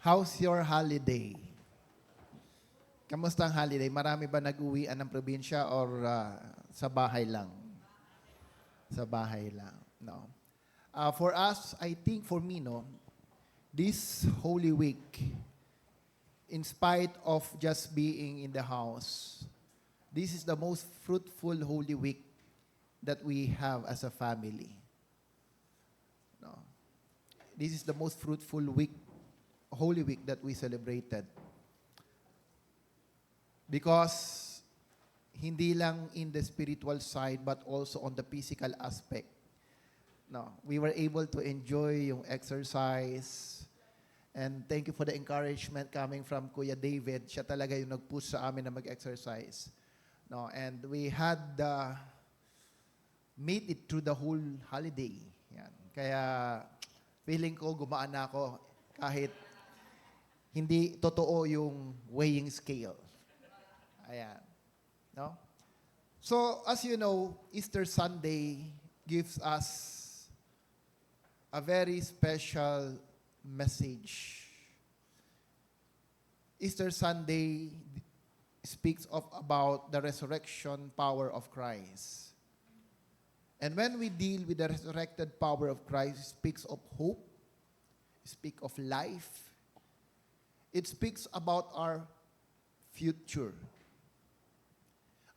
How's your holiday? Kamusta ang holiday? Marami ba nag-uwian ng probinsya or sa bahay lang? Sa bahay lang, no. For us, I think for me, no, this Holy Week, in spite of just being in the house, this is the most fruitful Holy Week that we have as a family. No. This is the most fruitful week, Holy Week that we celebrated. Because hindi lang in the spiritual side but also on the physical aspect. No, we were able to enjoy yung exercise. And thank you for the encouragement coming from Kuya David. Siya talaga yung nag-push sa amin na mag-exercise. No, and we had made it through the whole holiday. Yan. Kaya feeling ko gumaan na ako kahit hindi totoo yung weighing scale. Ayan. No? So, as you know, Easter Sunday gives us a very special message. Easter Sunday speaks about the resurrection power of Christ. And when we deal with the resurrected power of Christ, it speaks of hope, it speaks of life, it speaks about our future.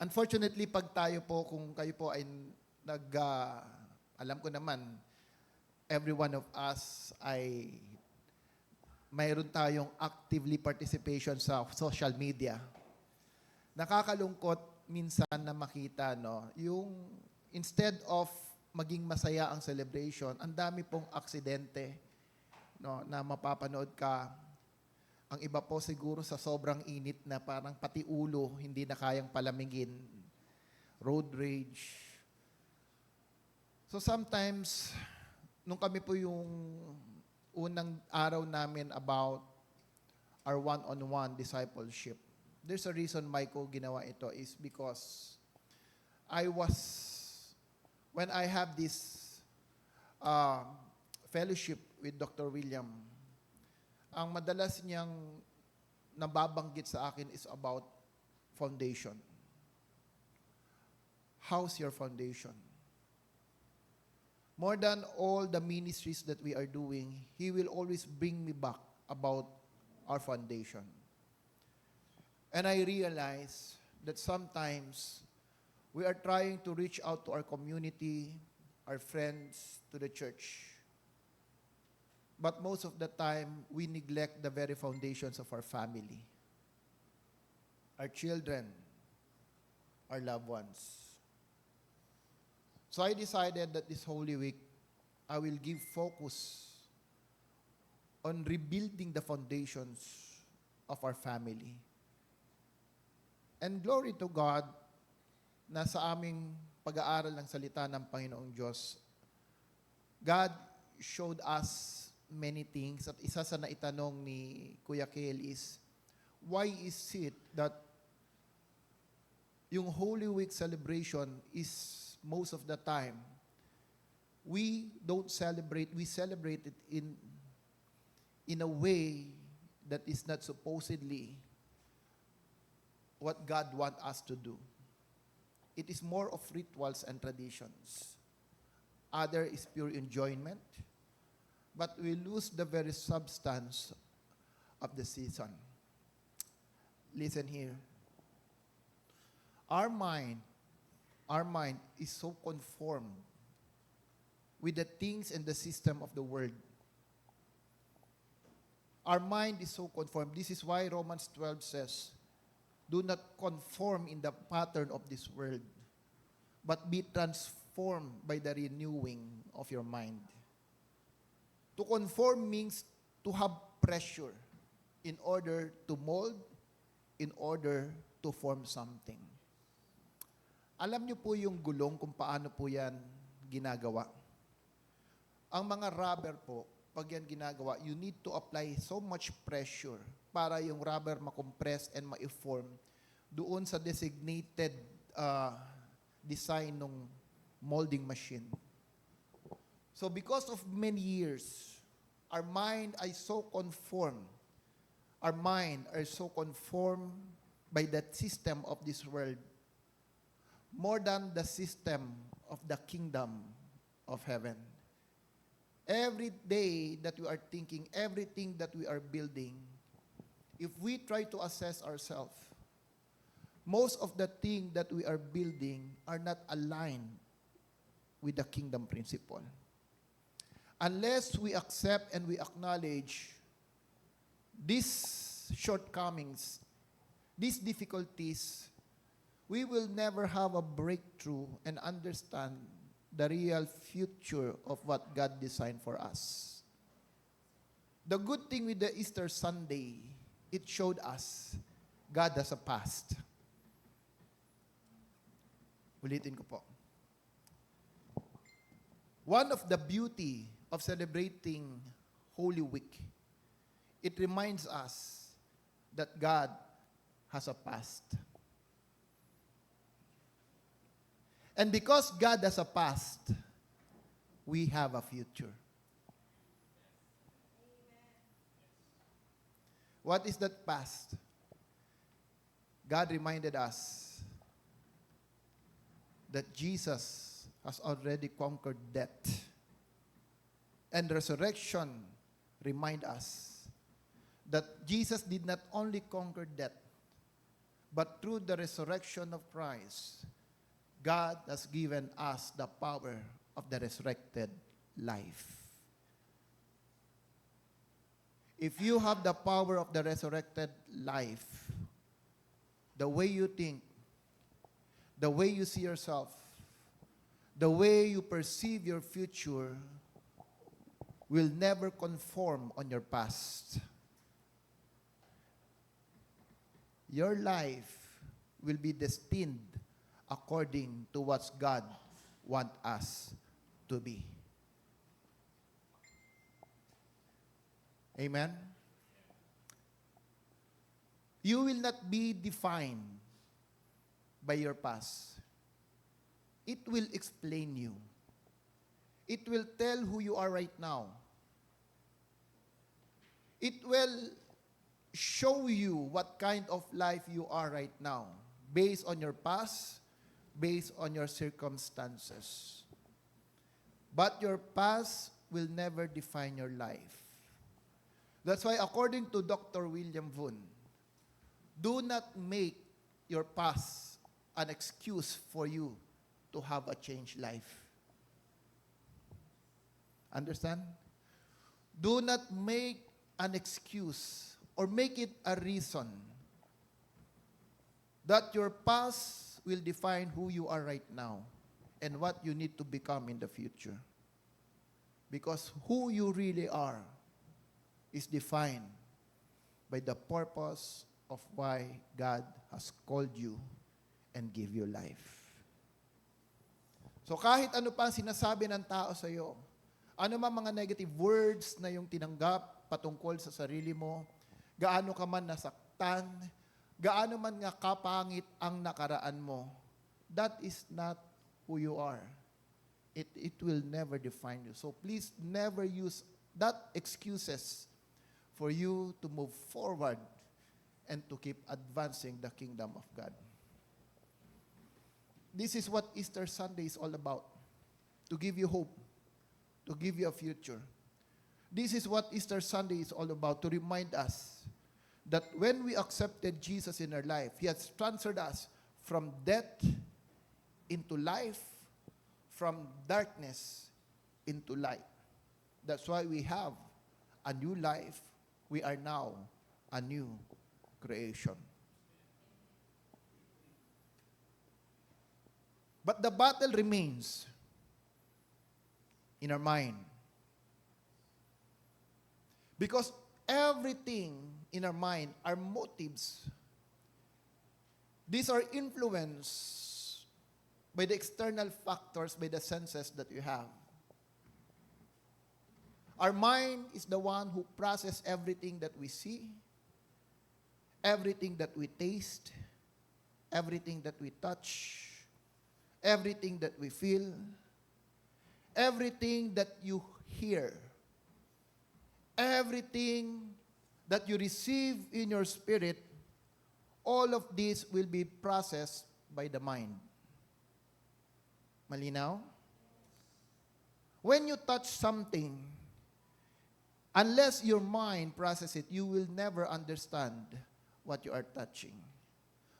Unfortunately, pag tayo po, kung kayo po ay alam ko naman, every one of us ay mayroon tayong actively participation sa social media. Nakakalungkot minsan na makita, no, yung instead of maging masaya ang celebration, ang dami pong aksidente, no, na mapapanood ka. Ang iba po siguro sa sobrang init na parang pati ulo, hindi na kayang palamigin. Road rage. So sometimes, nung kami po yung unang araw namin about our one-on-one discipleship, there's a reason why ko ginawa ito is because when I have this fellowship with Dr. William, ang madalas niyang nababanggit sa akin is about foundation. How's your foundation? More than all the ministries that we are doing, he will always bring me back about our foundation. And I realize that sometimes we are trying to reach out to our community, our friends, to the church. But most of the time, we neglect the very foundations of our family, our children, our loved ones. So I decided that this Holy Week, I will give focus on rebuilding the foundations of our family. And glory to God na sa aming pag-aaral ng salita ng Panginoong Diyos, God showed us many things. At isa sa naitanong ni Kuya Kel is, why is it that yung Holy Week celebration is most of the time, we don't celebrate, we celebrate it in a way that is not supposedly what God wants us to do. It is more of rituals and traditions. Other is pure enjoyment, but we lose the very substance of the season. Listen here. Our mind is so conformed with the things and the system of the world. Our mind is so conformed. This is why Romans 12 says, do not conform in the pattern of this world, but be transformed by the renewing of your mind. To conform means to have pressure in order to mold, in order to form something. Alam niyo po yung gulong kung paano po yan ginagawa. Ang mga rubber po, pag yan ginagawa, you need to apply so much pressure para yung rubber makompress and ma-form doon sa designated design ng molding machine. So because of many years, our mind is so conformed our mind are so conformed by that system of this world more than the system of the kingdom of heaven. Every day that we are thinking, everything that we are building, if we try to assess ourselves, most of the things that we are building are not aligned with the kingdom principle. Unless we accept and we acknowledge these shortcomings, these difficulties, we will never have a breakthrough and understand the real future of what God designed for us. The good thing with the Easter Sunday, it showed us God has a past. Ulitin ko po. One of the beauty of celebrating Holy Week, it reminds us that God has a past. And because God has a past, we have a future. What is that past? God reminded us that Jesus has already conquered death. And resurrection remind us that Jesus did not only conquer death, but through the resurrection of Christ, God has given us the power of the resurrected life. If you have the power of the resurrected life, the way you think, the way you see yourself, the way you perceive your future will never conform on your past. Your life will be destined according to what God wants us to be. Amen? You will not be defined by your past. It will explain you. It will tell who you are right now. It will show you what kind of life you are right now, based on your past, based on your circumstances. But your past will never define your life. That's why, according to Dr. William Voon, do not make your past an excuse for you to have a changed life. Understand? Do not make an excuse or make it a reason that your past will define who you are right now and what you need to become in the future. Because who you really are is defined by the purpose of why God has called you and give you life. So kahit ano pa ang sinasabi ng tao sa iyo, ano man mga negative words na yung tinanggap patungkol sa sarili mo, gaano ka man nasaktan, gaano man nga kapangit ang nakaraan mo, that is not who you are. It will never define you. So please never use that excuses for you to move forward and to keep advancing the kingdom of God. This is what Easter Sunday is all about. To give you hope. To give you a future. This is what Easter Sunday is all about. To remind us that when we accepted Jesus in our life, He has transferred us from death into life, from darkness into light. That's why we have a new life. We are now a new creation. But the battle remains in our mind. Because everything in our mind, our motives, these are influenced by the external factors, by the senses that we have. Our mind is the one who processes everything that we see, everything that we taste, everything that we touch, everything that we feel, everything that you hear, everything that you receive in your spirit, all of this will be processed by the mind. Malinaw? When you touch something, unless your mind processes it, you will never understand what you are touching.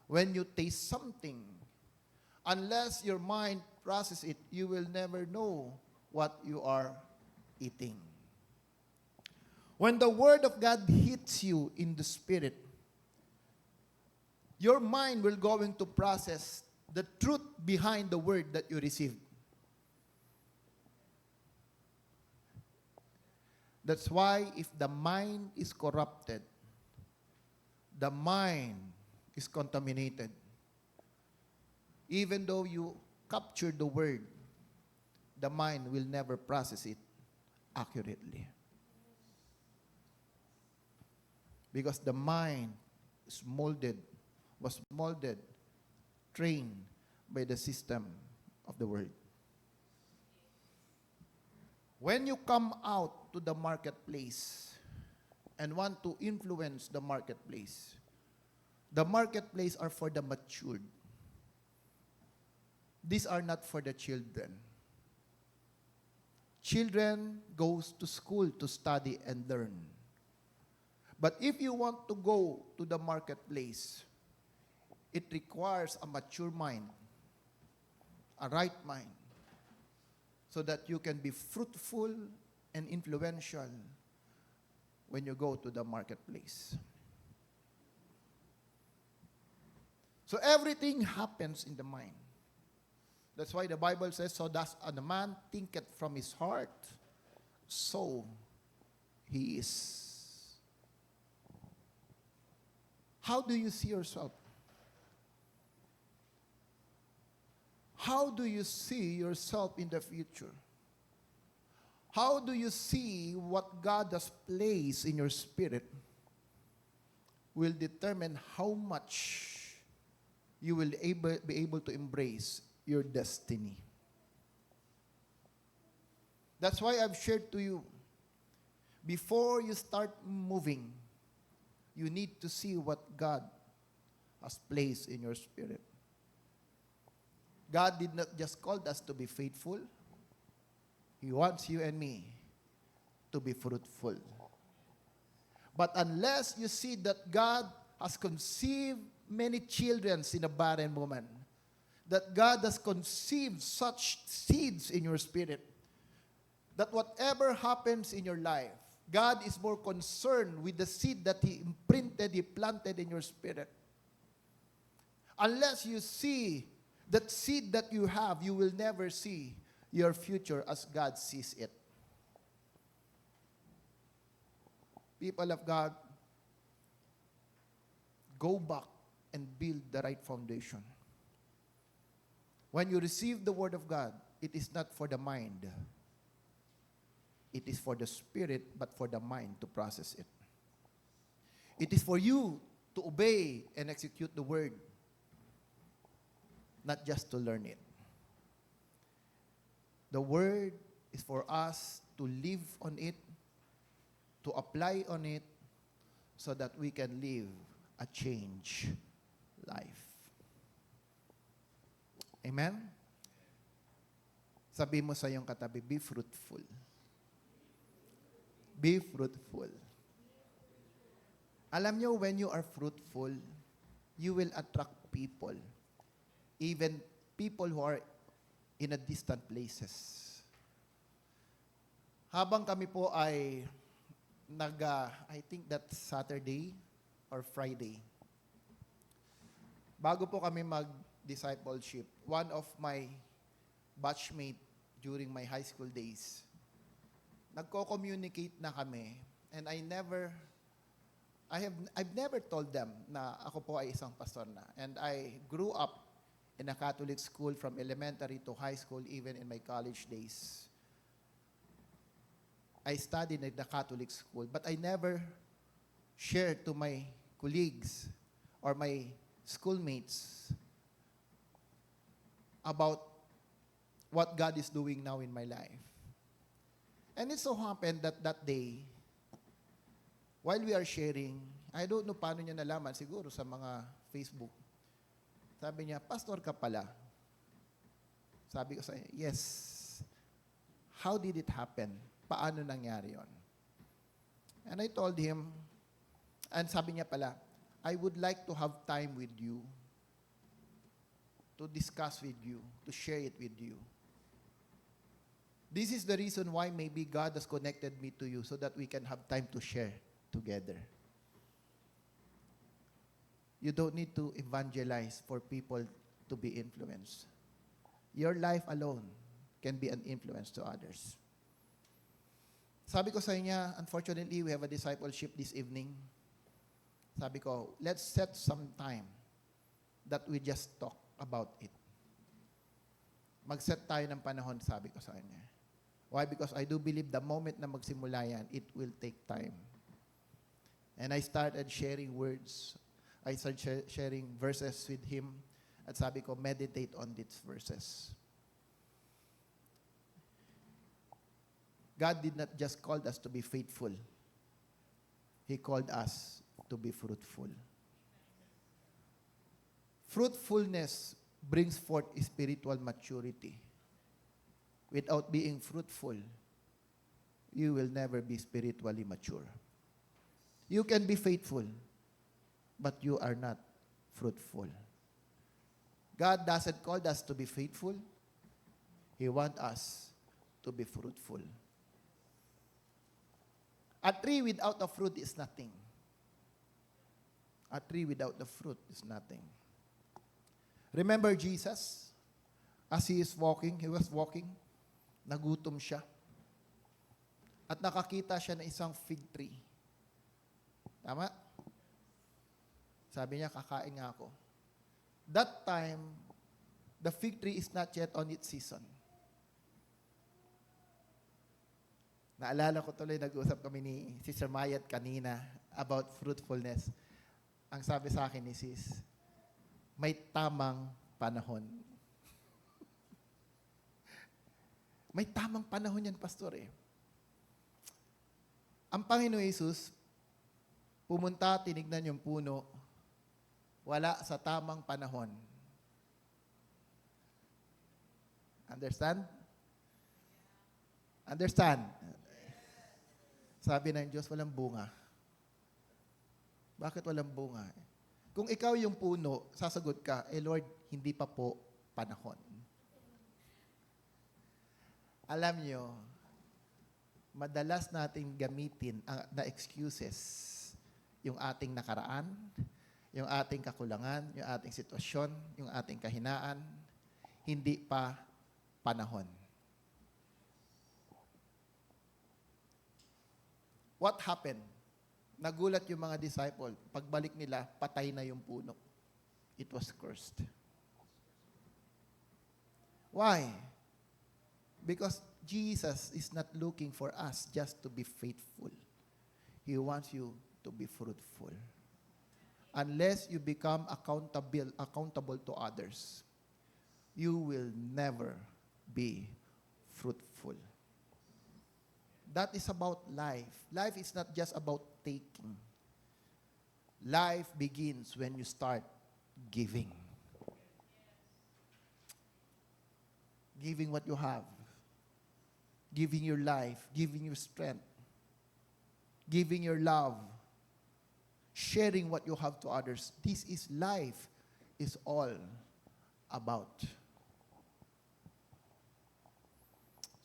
When you taste something, unless your mind processes it, you will never know what you are eating. When the Word of God hits you in the Spirit, your mind will going to process the truth behind the Word that you received. That's why if the mind is corrupted, the mind is contaminated. Even though you capture the Word, the mind will never process it accurately. Because the mind is was molded, trained by the system of the world. When you come out to the marketplace and want to influence the marketplace are for the matured. These are not for the children. Children goes to school to study and learn. But if you want to go to the marketplace, it requires a mature mind, a right mind, so that you can be fruitful and influential when you go to the marketplace. So everything happens in the mind. That's why the Bible says, so does a man thinketh from his heart, so he is. How do you see yourself? How do you see yourself in the future? How do you see what God has placed in your spirit will determine how much you will be able to embrace your destiny. That's why I've shared to you, before you start moving, you need to see what God has placed in your spirit. God did not just call us to be faithful. He wants you and me to be fruitful. But unless you see that God has conceived many children in a barren woman, that God has conceived such seeds in your spirit, that whatever happens in your life, God is more concerned with the seed that He imprinted, He planted in your spirit. Unless you see that seed that you have, you will never see your future as God sees it. People of God, go back and build the right foundation. When you receive the Word of God, it is not for the mind. It is for the spirit, but for the mind to process it. It is for you to obey and execute the Word, not just to learn it. The Word is for us to live on it, to apply on it, so that we can live a changed life. Amen? Sabi mo sa iyong katabi, be fruitful. Be fruitful. Alam nyo, when you are fruitful, you will attract people. Even people who are in a distant places. Habang kami po ay I think that's Saturday or Friday. Bago po kami mag-discipleship, one of my batchmate during my high school days, nagko-communicate na kami, and I've never told them na ako po ay isang pastor na. And I grew up in a Catholic school from elementary to high school, even in my college days. I studied in the Catholic school, but I never shared to my colleagues or my schoolmates about what God is doing now in my life. And it so happened that that day, while we are sharing, I don't know paano niya nalaman, siguro sa mga Facebook. Sabi niya, pastor ka pala. Sabi ko sa kanya, yes. How did it happen? Paano nangyari yon? And I told him, and sabi niya pala, I would like to have time with you, to discuss with you, to share it with you. This is the reason why maybe God has connected me to you so that we can have time to share together. You don't need to evangelize for people to be influenced. Your life alone can be an influence to others. Sabi ko sa kanya, unfortunately, we have a discipleship this evening. Sabi ko, let's set some time that we just talk about it. Mag-set tayo ng panahon, sabi ko sa kanya. Why? Because I do believe the moment na magsimula yan, it will take time. And I started sharing words. I started sharing verses with him. At sabi ko, meditate on these verses. God did not just call us to be faithful. He called us to be fruitful. Fruitfulness brings forth spiritual maturity. Without being fruitful, you will never be spiritually mature. You can be faithful, but you are not fruitful. God doesn't call us to be faithful. He wants us to be fruitful. A tree without a fruit is nothing. A tree without the fruit is nothing. Remember Jesus? As he was walking, nagutom siya. At nakakita siya ng isang fig tree. Tama? Sabi niya, kakain nga ako. That time, the fig tree is not yet on its season. Naalala ko tuloy, nag-usap kami ni Sister Mayat kanina about fruitfulness. Ang sabi sa akin ni Sis, may tamang panahon. May tamang panahon yan, Pastor eh. Ang Panginoon Jesus, pumunta, tinignan yung puno, wala sa tamang panahon. Understand? Understand? Sabi ng Diyos, walang bunga. Bakit walang bunga? Kung ikaw yung puno, sasagot ka, Lord, hindi pa po panahon. Alam nyo, madalas nating gamitin na excuses yung ating nakaraan, yung ating kakulangan, yung ating sitwasyon, yung ating kahinaan, hindi pa panahon. What happened? Nagulat yung mga disciple. Pagbalik nila, patay na yung puno. It was cursed. Why? Because Jesus is not looking for us just to be faithful. He wants you to be fruitful. Unless you become accountable to others, you will never be fruitful. That is about life. Life is not just about taking. Life begins when you start giving. Giving what you have. Giving your life. Giving your strength. Giving your love. Sharing what you have to others. This is life. Is all about.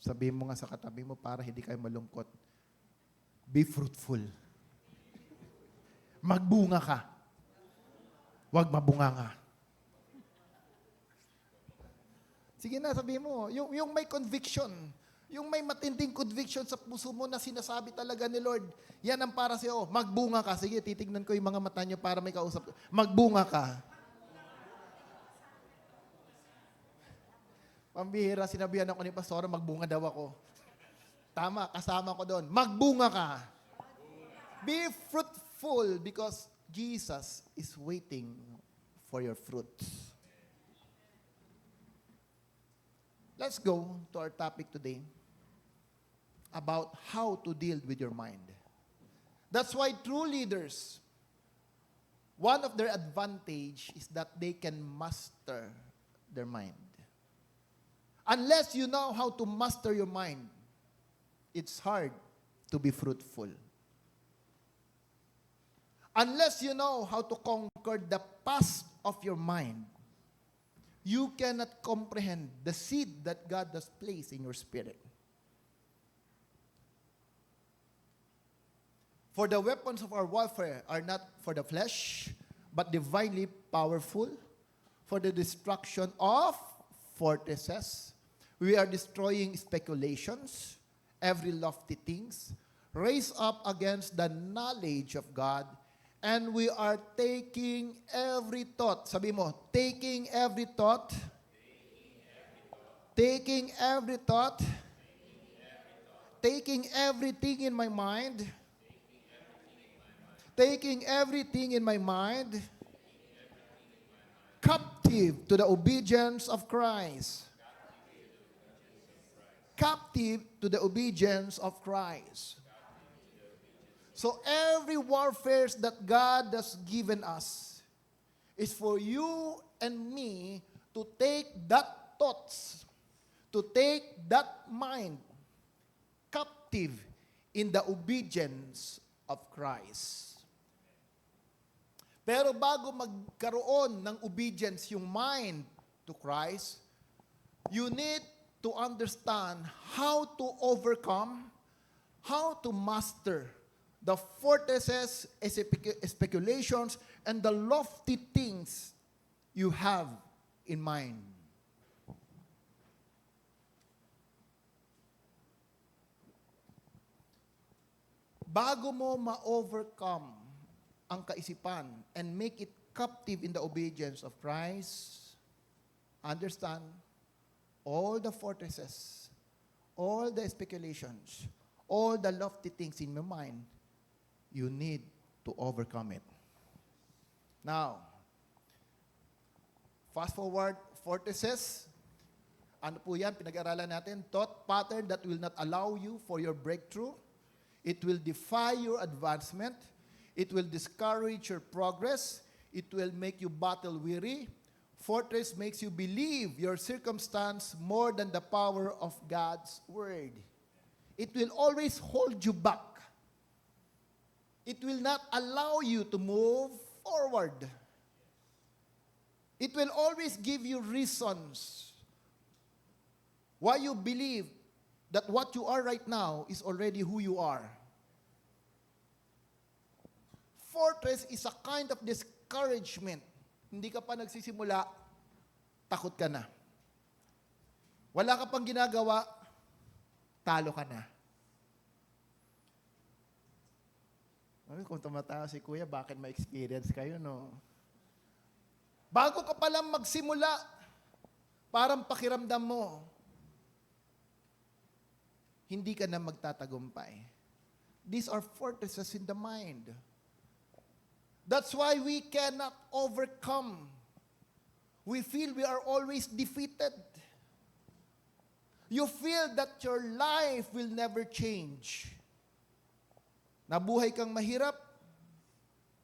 Sabihin mo nga sa katabi mo para hindi kayo malungkot. Be fruitful. Magbunga ka. Huwag mabunganga. Sige na, sabihin mo. Yung may conviction. Yung may matinding conviction sa puso mo na sinasabi talaga ni Lord, yan ang para sa'yo. Magbunga ka. Sige, titignan ko yung mga mata niyo para may kausap. Magbunga ka. Pambihira, sinabihan ako ni Pastor, magbunga daw ako. Tama, kasama ko doon. Magbunga ka. Be fruitful because Jesus is waiting for your fruits. Let's go to our topic today about how to deal with your mind. That's why true leaders, one of their advantage is that they can master their mind. Unless you know how to master your mind, it's hard to be fruitful. Unless you know how to conquer the past of your mind, you cannot comprehend the seed that God has placed in your spirit. For the weapons of our warfare are not for the flesh, but divinely powerful for the destruction of fortresses. We are destroying speculations, every lofty things, raised up against the knowledge of God, and we are taking every thought. Sabi mo, taking every thought. Taking every thought. Taking everything in my mind. Taking everything in my mind captive to the obedience of Christ. Captive to the obedience of Christ. So every warfare that God has given us is for you and me to take that thoughts, to take that mind captive in the obedience of Christ. Pero bago magkaroon ng obedience yung mind to Christ, you need to understand how to overcome, how to master the fortresses, speculations, and the lofty things you have in mind. Bago mo ma-overcome ang kaisipan and make it captive in the obedience of Christ, understand all the fortresses, all the speculations, all the lofty things in your mind, you need to overcome it. Now, fast forward, fortresses, ano po yan, pinag-aralan natin, thought pattern that will not allow you for your breakthrough. It will defy your advancement. It will discourage your progress. It will make you battle weary. Fortress makes you believe your circumstance more than the power of God's word. It will always hold you back. It will not allow you to move forward. It will always give you reasons why you believe that what you are right now is already who you are. Fortress is a kind of discouragement. Hindi ka pa nagsisimula, takot ka na. Wala ka pang ginagawa, talo ka na. Kung tumatawa si Kuya, bakit ma-experience kayo, no? Bago ka palang magsimula, parang pakiramdam mo, hindi ka na magtatagumpay. These are fortresses in the mind. That's why we cannot overcome. We feel we are always defeated. You feel that your life will never change. Nabuhay kang mahirap,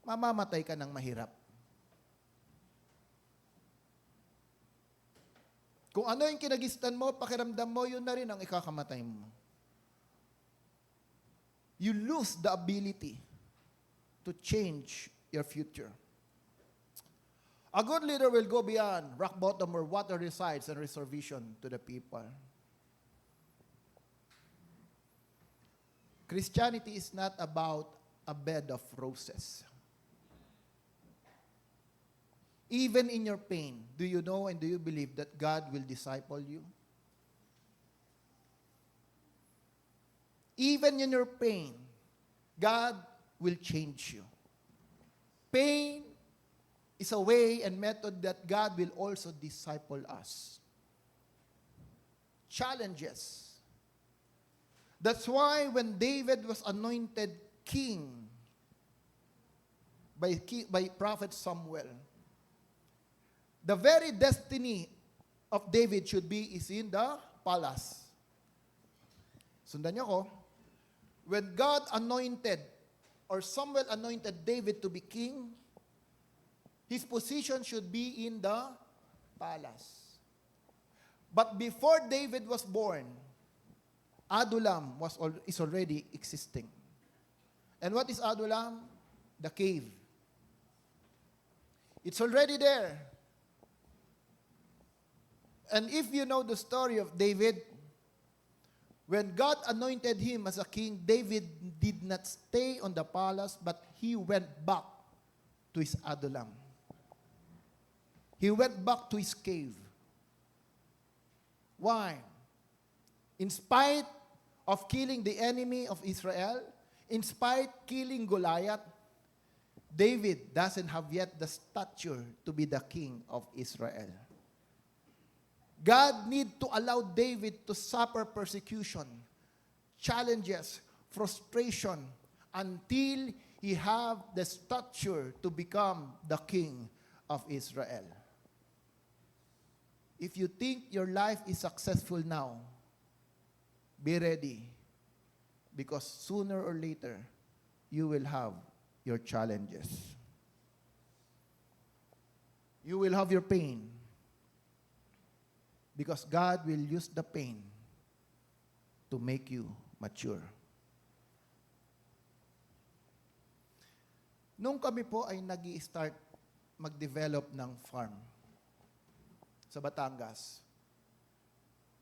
mamamatay ka ng mahirap. Kung ano yung kinagistan mo, pakiramdam mo, yun na rin ang ikakamatay mo. You lose the ability to change your future. A good leader will go beyond rock bottom where water resides and restore vision to the people. Christianity is not about a bed of roses. Even in your pain, do you know and do you believe that God will disciple you? Even in your pain, God will change you. Pain is a way and method that God will also disciple us. Challenges. That's why when David was anointed king by Prophet Samuel, the very destiny of David should be is in the palace. Sundan niyo ko. When God anointed or Samuel anointed David to be king, his position should be in the palace. But before David was born, Adullam is already existing. And what is Adullam? The cave. It's already there. And if you know the story of David, when God anointed him as a king, David did not stay on the palace, but he went back to his Adullam. He went back to his cave. Why? In spite of killing the enemy of Israel, in spite killing Goliath, David doesn't have yet the stature to be the king of Israel. God need to allow David to suffer persecution, challenges, frustration, until he have the stature to become the king of Israel. If you think your life is successful now, be ready, because sooner or later, you will have your challenges. You will have your pain, because God will use the pain to make you mature. Nung kami po ay nag-i-start mag-develop ng farm sa Batangas,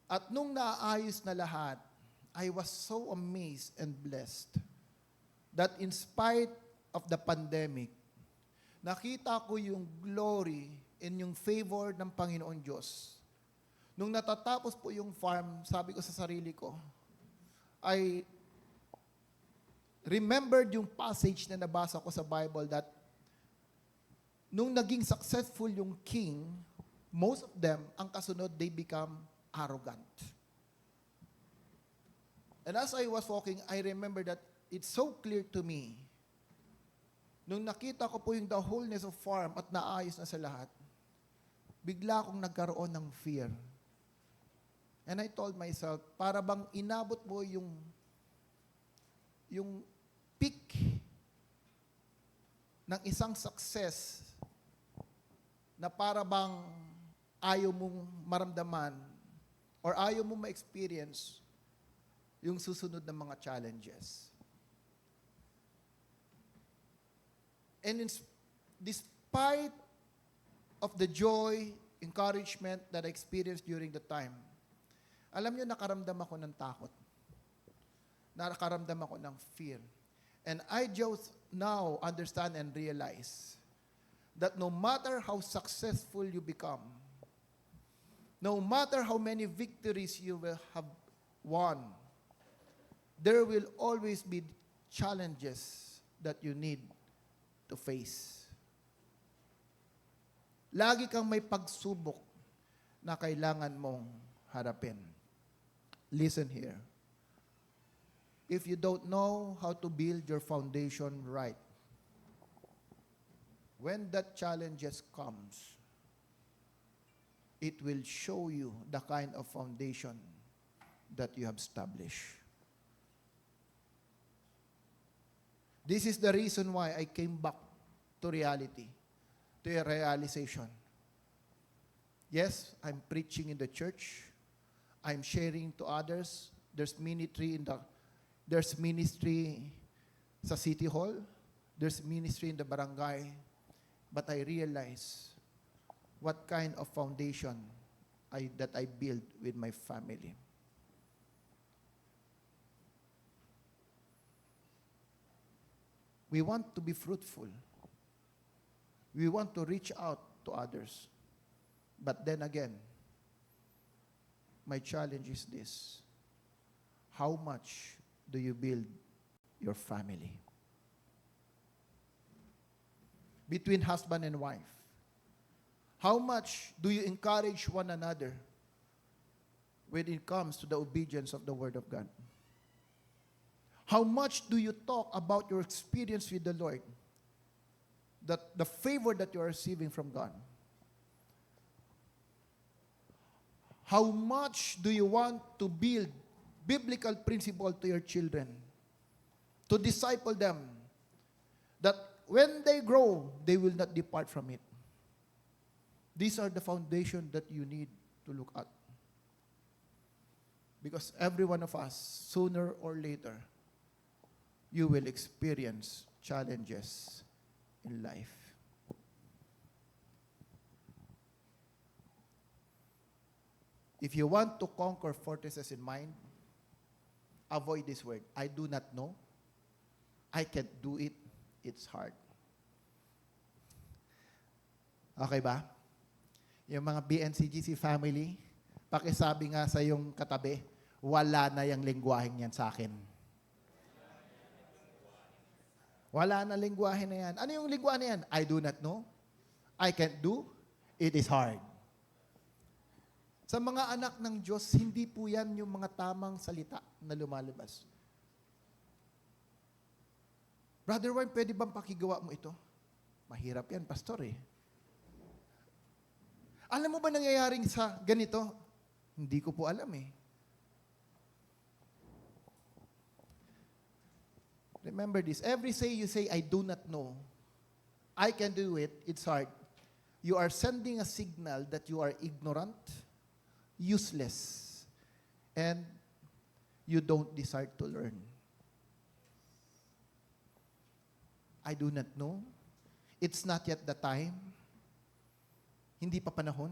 at nung naayos na lahat, I was so amazed and blessed that in spite of the pandemic, nakita ko yung glory and yung favor ng Panginoon Diyos. Nung natatapos po yung farm, sabi ko sa sarili ko, I remembered yung passage na nabasa ko sa Bible that nung naging successful yung king, most of them, ang kasunod, they become arrogant. And as I was walking, I remember that it's so clear to me. Nung nakita ko po yung the wholeness of farm at naayos na sa lahat, bigla akong nagkaroon ng fear. And I told myself, para bang inabot mo yung peak ng isang success na para bang ayaw mong maramdaman or ayaw mong ma-experience yung susunod na mga challenges. And despite of the joy, encouragement that I experienced during the time, alam nyo, nakaramdam ako ng takot. Nakaramdam ako ng fear. And I just now understand and realize that no matter how successful you become, no matter how many victories you will have won, there will always be challenges that you need to face. Lagi kang may pagsubok na kailangan mong harapin. Listen here. If you don't know how to build your foundation right, when that challenges comes, it will show you the kind of foundation that you have established. This is the reason why I came back to reality, to a realization. Yes, I'm preaching in the church. I'm sharing to others. There's ministry sa City Hall. There's ministry in the barangay. But I realize what kind of foundation that I build with my family. We want to be fruitful. We want to reach out to others. But then again, my challenge is this: how much do you build your family? Between husband and wife. How much do you encourage one another when it comes to the obedience of the Word of God? How much do you talk about your experience with the Lord? The favor that you are receiving from God? How much do you want to build biblical principle to your children? To disciple them that when they grow, they will not depart from it. These are the foundation that you need to look at. Because every one of us, sooner or later, you will experience challenges in life. If you want to conquer fortresses in mind, avoid this word. I do not know. I can't do it. It's hard. Okay ba? Yung mga BNCGC family, pakisabi nga sa yung katabi, wala na yung lingwaheng yan sa akin. Wala na lingwahe na yan. Ano yung lingwahe na yan? I do not know. I can't do. It is hard. Sa mga anak ng Diyos, hindi po yan yung mga tamang salita na lumalabas. Brother Wayne, pwede bang pakigawa mo ito? Mahirap yan, pastor eh. Alam mo ba nangyayaring sa ganito? Hindi ko po alam eh. Remember this, every say you say, I do not know, I can do it, it's hard. You are sending a signal that you are ignorant, useless, and you don't desire to learn. I do not know. It's not yet the time. Hindi pa panahon.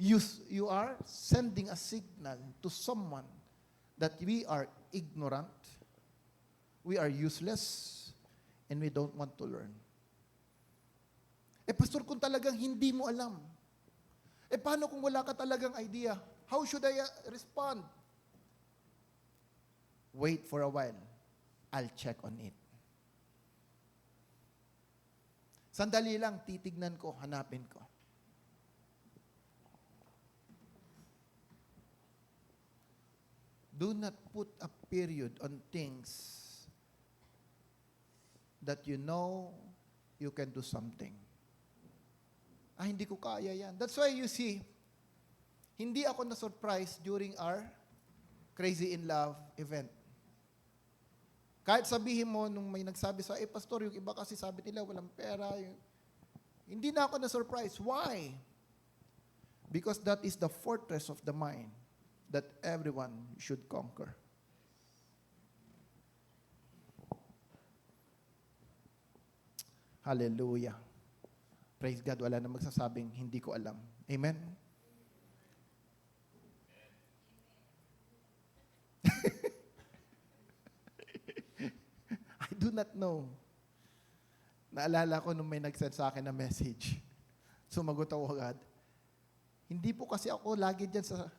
You are sending a signal to someone that we are ignorant, we are useless, and we don't want to learn. Pastor, kung talagang hindi mo alam, paano kung wala ka talagang idea? How should I respond? Wait for a while. I'll check on it. Sandali lang, titignan ko, hanapin ko. Do not put a period on things that you know you can do something. Hindi ko kaya yan. That's why you see, hindi ako na-surprise during our Crazy in Love event. Kahit sabihin mo, nung may nagsabi sa, pastor, yung iba kasi sabi nila, walang pera. Hindi na ako na-surprise. Why? Because that is the fortress of the mind that everyone should conquer. Hallelujah. Praise God, wala na magsasabing, hindi ko alam. Amen? I do not know. Naalala ko nung may nag-send sa akin na message. Sumagot ako agad. Hindi po kasi ako lagi dyan sa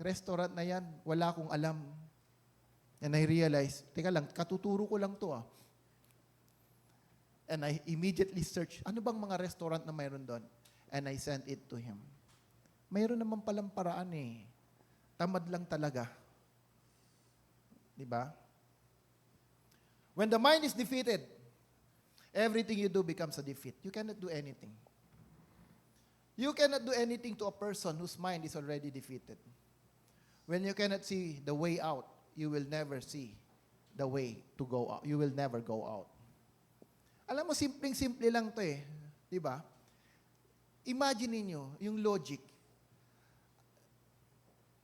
restaurant na yan. Wala akong alam. And I realized, teka lang, katuturo ko lang to ah. And I immediately searched, ano bang mga restaurant na mayroon doon? And I sent it to him. Mayroon naman palang paraan eh. Tamad lang talaga. Diba? When the mind is defeated, everything you do becomes a defeat. You cannot do anything. You cannot do anything to a person whose mind is already defeated. When you cannot see the way out, you will never see the way to go out. You will never go out. Alam mo, simpleng-simple lang to eh. Diba? Imagine niyo yung logic.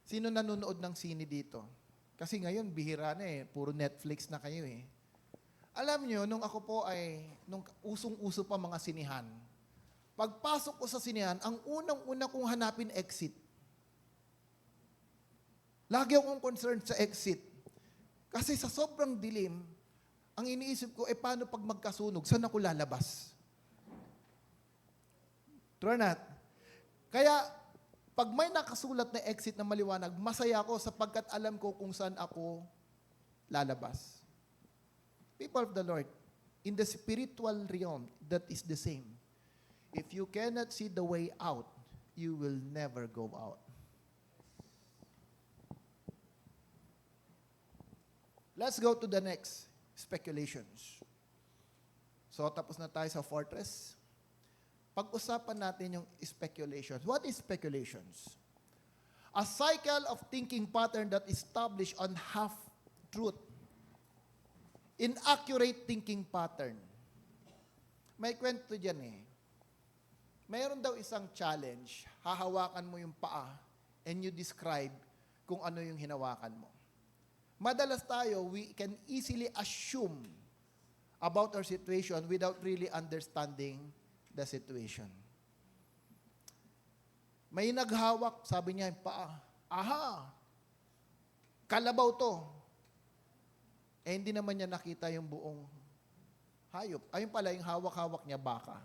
Sino nanonood ng sine dito? Kasi ngayon, bihira na eh. Puro Netflix na kayo eh. Alam nyo, nung ako po ay, nung usong-uso pa mga sinihan, pagpasok ko sa sinihan, ang unang-una kong hanapin exit. Lagi akong concerned sa exit. Kasi sa sobrang dilim, ang iniisip ko, paano pag magkasunog? Saan ako lalabas? True or not? Kaya, pag may nakasulat na exit na maliwanag, masaya ako sapagkat alam ko kung saan ako lalabas. People of the Lord, in the spiritual realm, that is the same. If you cannot see the way out, you will never go out. Let's go to the next. Speculations. So, tapos na tayo sa fortress. Pag-usapan natin yung speculations. What is speculations? A cycle of thinking pattern that is established on half-truth. Inaccurate thinking pattern. May kwento dyan eh. Mayroon daw isang challenge, hahawakan mo yung paa and you describe kung ano yung hinawakan mo. Madalas tayo, we can easily assume about our situation without really understanding the situation. May naghawak, sabi niya yung paa. Aha! Kalabaw to. Eh, hindi naman niya nakita yung buong hayop. Ayun pala, yung hawak-hawak niya, baka.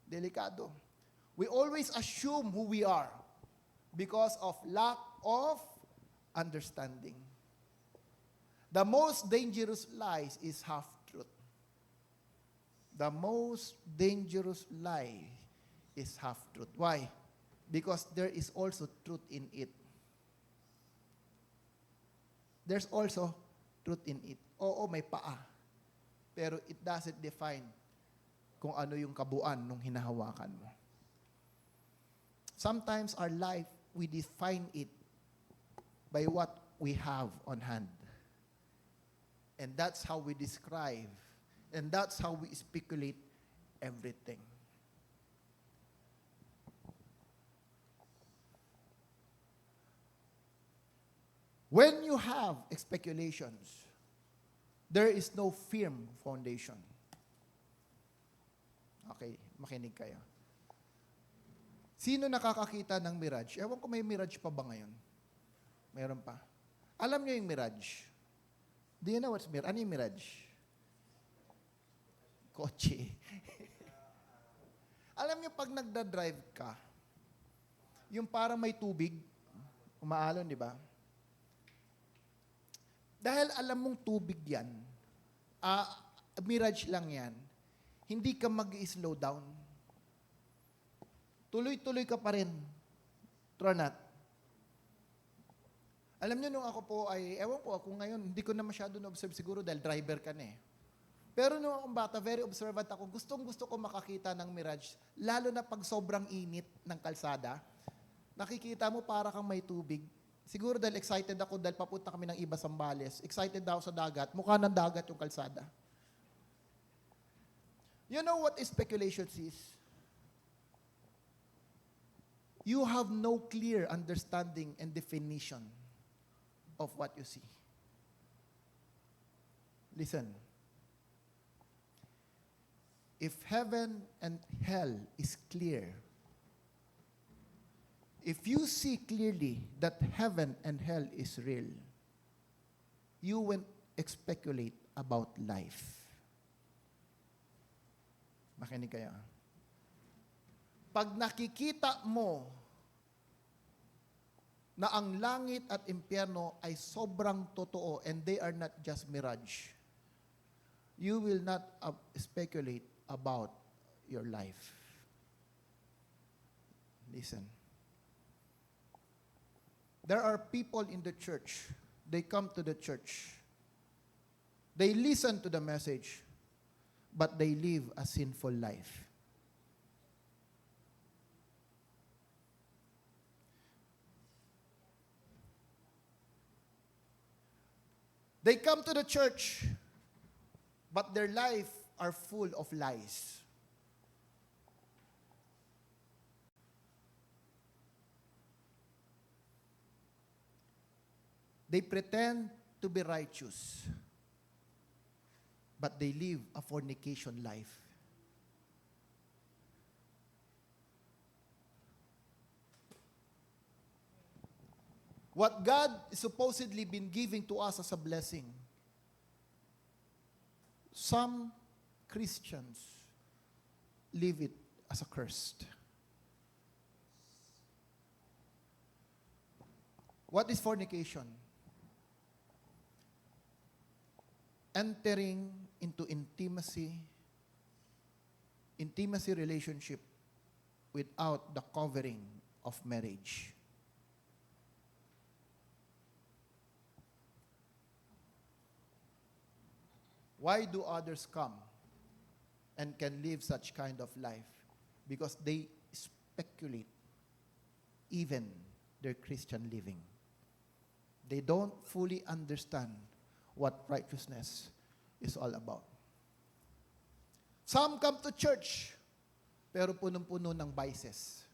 Delikado. We always assume who we are because of lack of understanding. The most dangerous lies is half-truth. The most dangerous lie is half-truth. Why? Because there is also truth in it. There's also truth in it. Oo, may paa. Pero it doesn't define kung ano yung kabuuan nung hinahawakan mo. Sometimes our life, we define it by what we have on hand. And that's how we describe, and that's how we speculate everything. When you have speculations, there is no firm foundation. Okay, makinig kayo. Sino nakakakita ng mirage? Ewan ko may mirage pa ba ngayon? Meron pa. Alam niyo yung mirage? Do you know what's mirage? Ano yung mirage? Kotse. Alam niyo pag nagda-drive ka, yung parang may tubig, umaalon, di ba? Dahil alam mong tubig yan, mirage lang yan, hindi ka mag-slow down. Tuloy-tuloy ka pa rin. Tronat. Alam niyo, nung ako po ay, ewan po ako ngayon, hindi ko na masyado na-observe siguro dahil driver ka na eh. Pero nung akong bata, very observant ako, gustong-gusto ko makakita ng mirage, lalo na pag sobrang init ng kalsada, nakikita mo para kang may tubig. Siguro dahil excited ako dahil papunta kami ng iba Sambales, excited daw sa dagat, mukha ng dagat yung kalsada. You know what speculation is? You have no clear understanding and definition of what you see. Listen. If heaven and hell is clear, if you see clearly that heaven and hell is real, you won't speculate about life. Makinig kayo. Pag nakikita mo na ang langit at impyerno ay sobrang totoo and they are not just mirage, you will not speculate about your life. Listen. There are people in the church, they come to the church, they listen to the message, but they live a sinful life. They come to the church, but their life are full of lies. They pretend to be righteous, but they live a fornication life. What God is supposedly been giving to us as a blessing, some Christians live it as a curse. What is fornication? Entering into intimacy relationship without the covering of marriage. Why do others come and can live such kind of life? Because they speculate even their Christian living. They don't fully understand what righteousness is all about. Some come to church, pero punong-puno ng vices.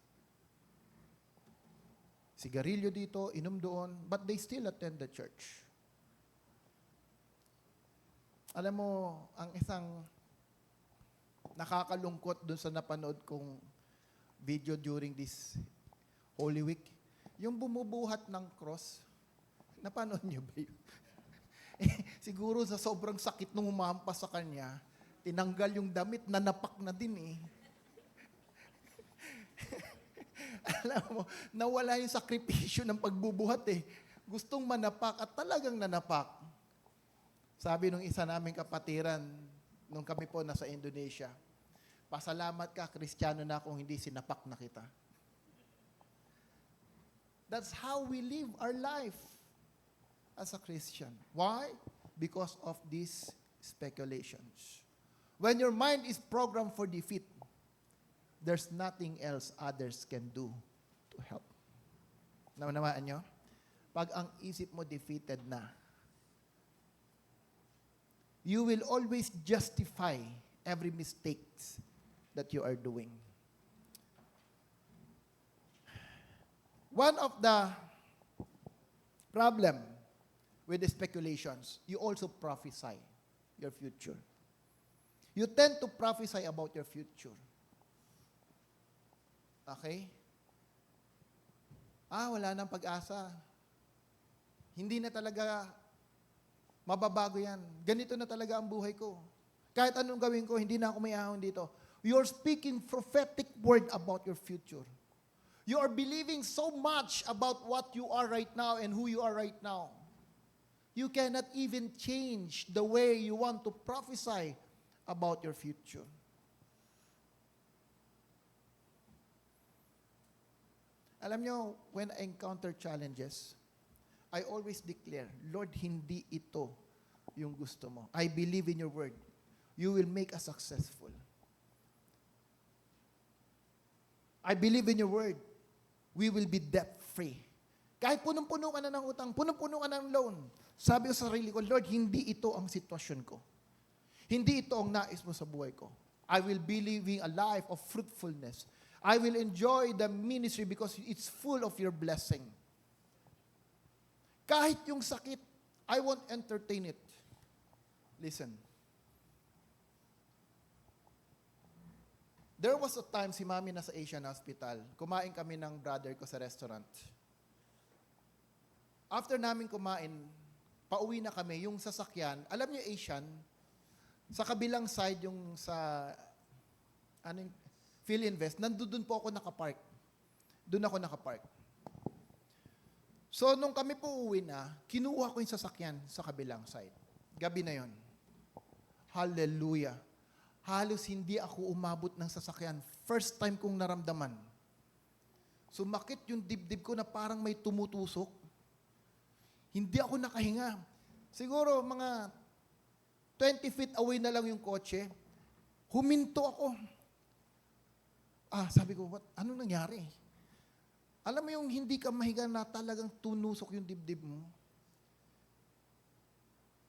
Sigarilyo dito, inom doon, but they still attend the church. Alam mo, ang isang nakakalungkot dun sa napanood kong video during this Holy Week, yung bumubuhat ng cross, napanood niyo ba yun? Siguro sa sobrang sakit nung umampas sa kanya, tinanggal yung damit, nanapak na din eh. Alam mo, nawala yung sakripisyo ng pagbubuhat eh. Gustong manapak at talagang nanapak. Sabi nung isa naming kapatiran, nung kami po nasa Indonesia, pasalamat ka, Kristiyano na kung hindi sinapak na kita. That's how we live our life as a Christian. Why? Because of these speculations. When your mind is programmed for defeat, there's nothing else others can do to help. Naunawaan nyo? Pag ang isip mo defeated na, you will always justify every mistake that you are doing. One of the problem with the speculations, you also prophesy your future. You tend to prophesy about your future. Okay? Wala nang pag-asa. Hindi na talaga mababago yan. Ganito na talaga ang buhay ko. Kahit anong gawin ko, hindi na ako may ahon dito. You're speaking prophetic word about your future. You are believing so much about what you are right now and who you are right now. You cannot even change the way you want to prophesy about your future. Alam nyo, when I encounter challenges, I always declare, Lord, hindi ito yung gusto mo. I believe in your word. You will make us successful. I believe in your word. We will be debt-free. Kahit punong-puno ka na ng utang, punong-puno ka ng loan, sabi ko sa sarili ko, Lord, hindi ito ang sitwasyon ko. Hindi ito ang nais mo sa buhay ko. I will be living a life of fruitfulness. I will enjoy the ministry because it's full of your blessing. Kahit yung sakit, I won't entertain it. Listen. There was a time si Mami nasa Asian Hospital. Kumain kami ng brother ko sa restaurant. After namin kumain, pauwi na kami, yung sasakyan, alam niyo Asian, sa kabilang side yung sa, PhilInvest, nandun po ako nakapark. Doon ako nakapark. So, nung kami po uwi na, kinuha ko yung sasakyan sa kabilang side. Gabi na yon. Hallelujah. Halos hindi ako umabot ng sasakyan. First time kong naramdaman. Sumakit yung dibdib ko na parang may tumutusok. Hindi ako nakahinga. Siguro mga 20 feet away na lang yung kotse. Huminto ako. Sabi ko, anong nangyari? Alam mo yung hindi ka mahiga na talagang tunusok yung dibdib mo?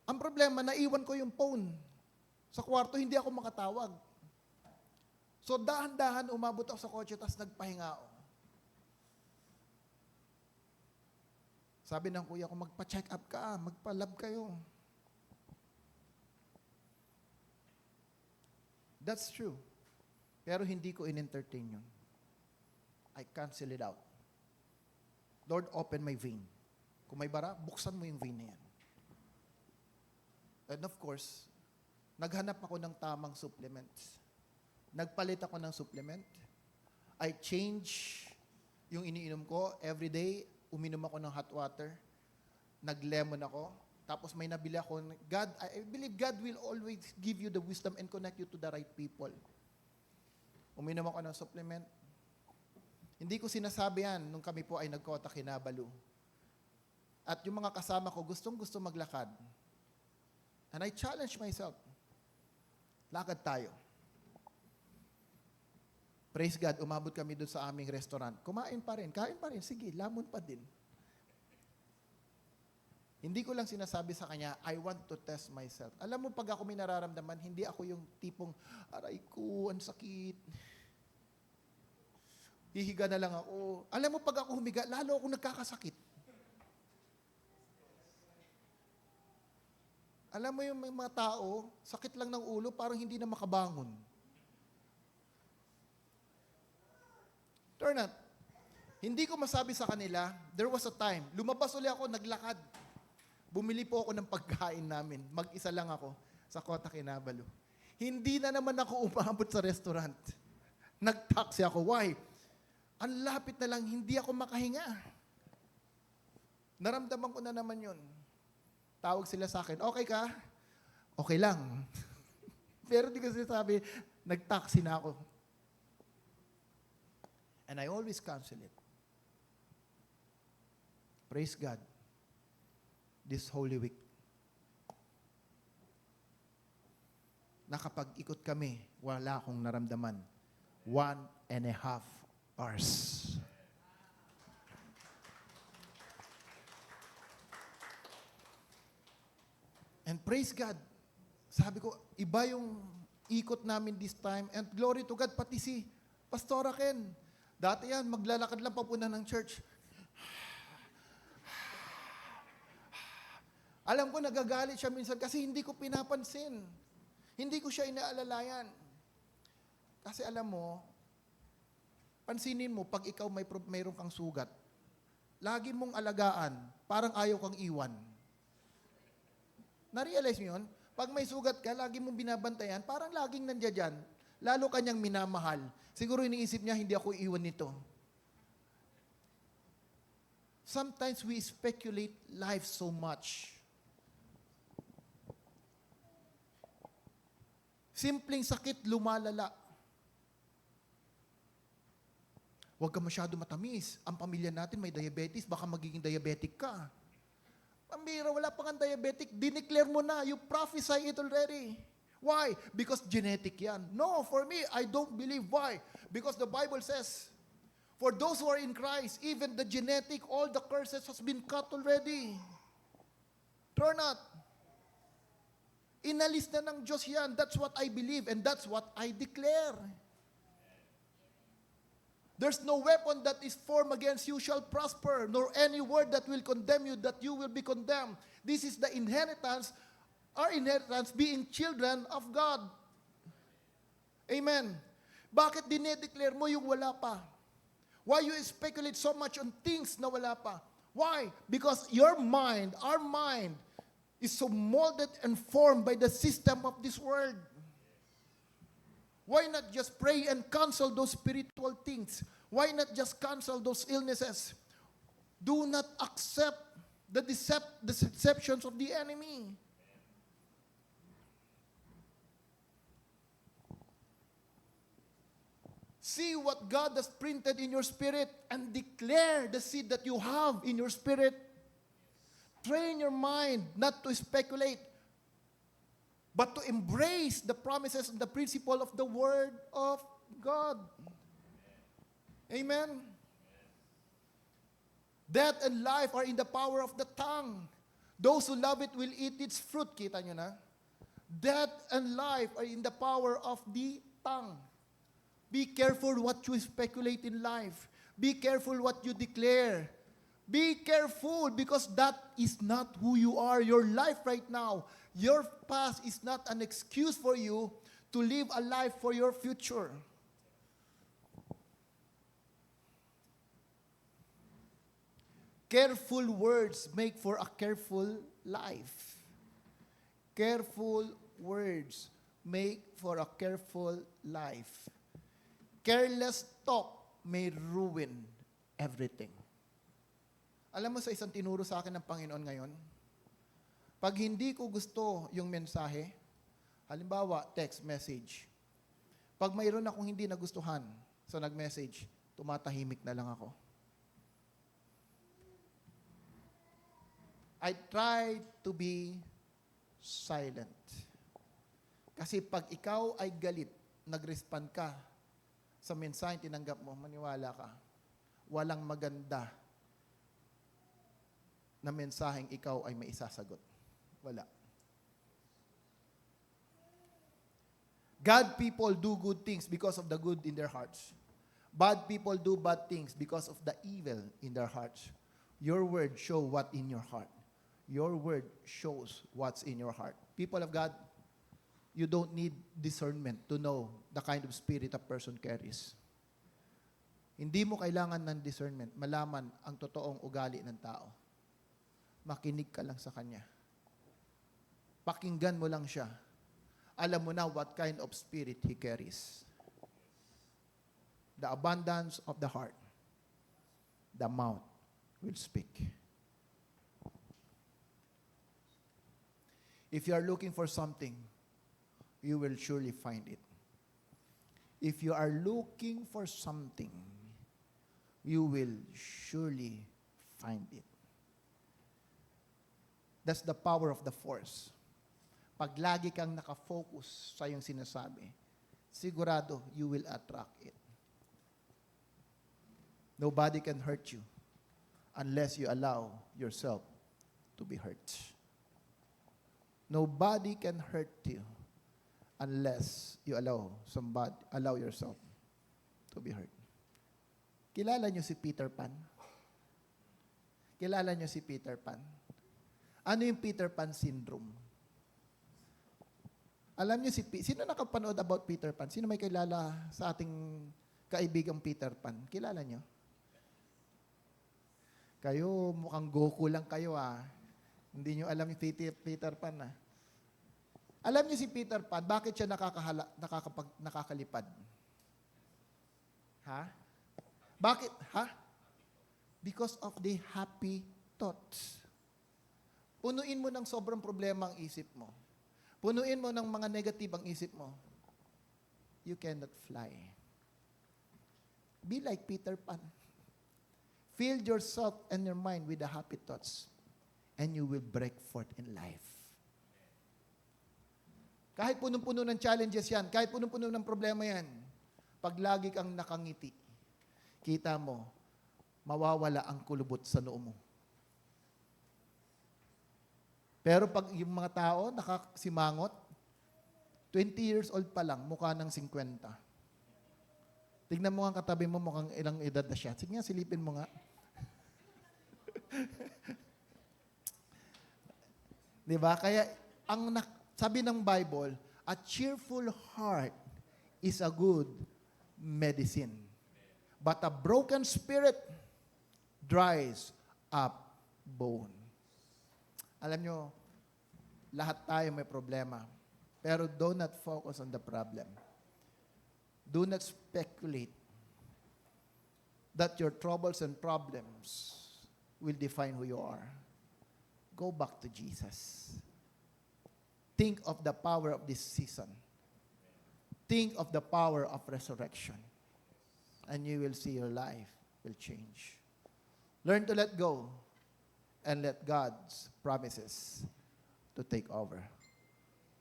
Ang problema, naiwan ko yung phone. Sa kwarto, hindi ako makatawag. So, dahan-dahan umabot ako sa kotse, tapos nagpahinga ako. Sabi ng kuya ko, magpa-check up ka, magpa-lab kayo. That's true. Pero hindi ko in-entertain yun. I cancel it out. Lord, open my vein. Kung may bara, buksan mo yung vein na yan. And of course, naghanap ako ng tamang supplements. Nagpalit ako ng supplement. I change yung iniinom ko. Every day, uminom ako ng hot water. Nag-lemon ako. Tapos may nabili ako. I believe God will always give you the wisdom and connect you to the right people. Uminom ako ng supplement. Hindi ko sinasabi yan nung kami po ay nagkota kinabalu. At yung mga kasama ko, gustong-gusto maglakad. And I challenge myself. Lakad tayo. Praise God, umabot kami doon sa aming restaurant. Kumain pa rin, kain pa rin. Sige, lamon pa din. Hindi ko lang sinasabi sa kanya, I want to test myself. Alam mo, pag ako may nararamdaman, hindi ako yung tipong, aray ko, ang sakit. Hihiga na lang ako. Alam mo, pag ako humiga, lalo ako nagkakasakit. Alam mo yung may mga tao, sakit lang ng ulo, parang hindi na makabangon. Turn out, hindi ko masabi sa kanila, there was a time, lumabas ulit ako, naglakad. Bumili po ako ng pagkain namin. Mag-isa lang ako sa Kota Kinabalu. Hindi na naman ako umabot sa restaurant. Nag-taxi ako. Why? Ang lapit na lang, hindi ako makahinga. Naramdaman ko na naman yun. Tawag sila sa akin, okay ka? Okay lang. Pero di ko sinasabi, nag-taxi na ako. And I always cancel it. Praise God. This Holy Week. Nakapag-ikot kami, wala akong naramdaman. 1.5 hours. And praise God. Sabi ko, iba yung ikot namin this time. And glory to God, pati si Pastora Ken. Dati yan, maglalakad lang papunta ng church. Alam ko, nagagalit siya minsan kasi hindi ko pinapansin. Hindi ko siya inaalalayan. Kasi alam mo, pansinin mo, pag ikaw mayroon kang sugat, lagi mong alagaan, parang ayaw kang iwan. Na-realize mo yun? Pag may sugat ka, lagi mong binabantayan, parang laging nandiyan dyan. Lalo kanyang minamahal. Siguro iniisip niya, hindi ako iwan nito. Sometimes we speculate life so much. Simpleng sakit, lumalala. Huwag ka masyado matamis. Ang pamilya natin may diabetes, baka magiging diabetic ka. Pambira, wala pang diabetic, dineclare mo na. You prophesy it already. Why? Because genetic yan. No, for me, I don't believe. Why? Because the Bible says, for those who are in Christ, even the genetic, all the curses has been cut already. Turn out. Inalis na ng Diyos yan. That's what I believe and that's what I declare. There's no weapon that is formed against you shall prosper, nor any word that will condemn you that you will be condemned. This is the inheritance, our inheritance being children of God. Amen. Bakit dinedeclare mo yung wala pa? Why you speculate so much on things na wala pa? Why? Because your mind, our mind, is so molded and formed by the system of this world. Why not just pray and cancel those spiritual things? Why not just cancel those illnesses? Do not accept the deceptions of the enemy. See what God has printed in your spirit and declare the seed that you have in your spirit. Train your mind not to speculate, but to embrace the promises and the principle of the Word of God. Amen? Death and life are in the power of the tongue. Those who love it will eat its fruit. Kita nyo na? Death and life are in the power of the tongue. Be careful what you speculate in life. Be careful what you declare. Be careful because that is not who you are. Your life right now, your past is not an excuse for you to live a life for your future. Careful words make for a careful life. Careful words make for a careful life. Careless talk may ruin everything. Alam mo sa isang tinuro sa akin ng Panginoon ngayon, pag hindi ko gusto yung mensahe, halimbawa, text message. Pag mayroon akong hindi nagustuhan sa nag-message, tumatahimik na lang ako. I try to be silent. Kasi pag ikaw ay galit, nag-respond ka sa mensahe tinanggap mo, maniwala ka, walang maganda na mensaheng ikaw ay may isasagot. Wala. God people do good things because of the good in their hearts. Bad people do bad things because of the evil in their hearts. Your word show what in your heart. Your word shows what's in your heart. People of God, you don't need discernment to know the kind of spirit a person carries. Hindi mo kailangan ng discernment, malaman ang totoong ugali ng tao. Makinig ka lang sa kanya. Pakinggan mo lang siya. Alam mo na what kind of spirit he carries. The abundance of the heart, the mouth will speak. If you are looking for something, you will surely find it. If you are looking for something, you will surely find it. That's the power of the force. Pag lagi kang nakafocus sa iyong sinasabi, sigurado you will attract it. Nobody can hurt you unless you allow yourself to be hurt. Nobody can hurt you unless you allow yourself to be hurt. Kilala niyo si Peter Pan? Kilala niyo si Peter Pan? Ano yung Peter Pan syndrome? Alam niyo sino nakapanood about Peter Pan? Sino may kilala sa ating kaibigang Peter Pan? Kilala niyo? Kayo, mukhang Goku lang kayo Hindi niyo alam yung Peter Pan Alam niyo si Peter Pan, bakit siya nakakalipad? Ha? Bakit? Ha? Because of the happy thoughts. Punuin mo ng sobrang problema ang isip mo. Punuin mo ng mga negative ang isip mo. You cannot fly. Be like Peter Pan. Fill yourself and your mind with the happy thoughts, and you will break forth in life. Kahit punong-puno ng challenges yan, kahit punong-puno ng problema yan, pag lagi kang nakangiti, kita mo, mawawala ang kulubot sa noo mo. Pero pag yung mga tao nakasimangot, 20 years old pa lang, mukha ng 50. Tignan mo ang katabi mo, mukhang ilang edad na siya. Sige nga, silipin mo nga. Diba? Kaya, sabi ng Bible, a cheerful heart is a good medicine. But a broken spirit dries up bone. Alam nyo, lahat tayo may problema. Pero do not focus on the problem. Do not speculate that your troubles and problems will define who you are. Go back to Jesus. Think of the power of this season. Think of the power of resurrection. And you will see your life will change. Learn to let go and let God's promises to take over.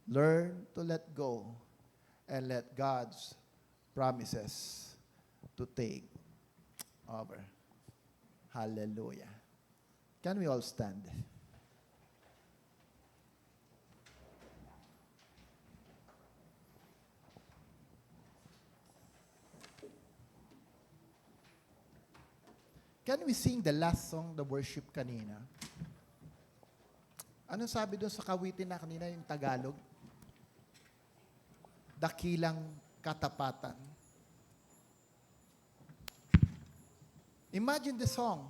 Learn to let go and let God's promises to take over. Hallelujah. Can we all stand? Can we sing the last song, the worship kanina? Ano sabi doon sa kawitin na kanina, yung Tagalog? Dakilang katapatan. Imagine the song.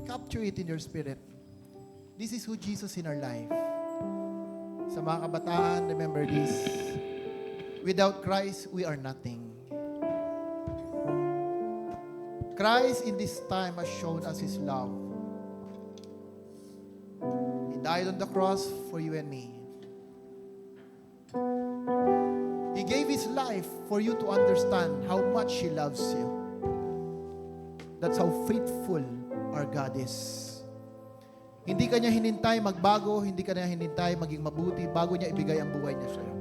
Capture it in your spirit. This is who Jesus in our life. Sa mga kabataan, remember this. Without Christ, we are nothing. Christ in this time has shown us His love. He died on the cross for you and me. He gave His life for you to understand how much He loves you. That's how faithful our God is. Hindi ka niya hinintay magbago, hindi ka niya hinintay maging mabuti bago niya ibigay ang buhay niya sa'yo.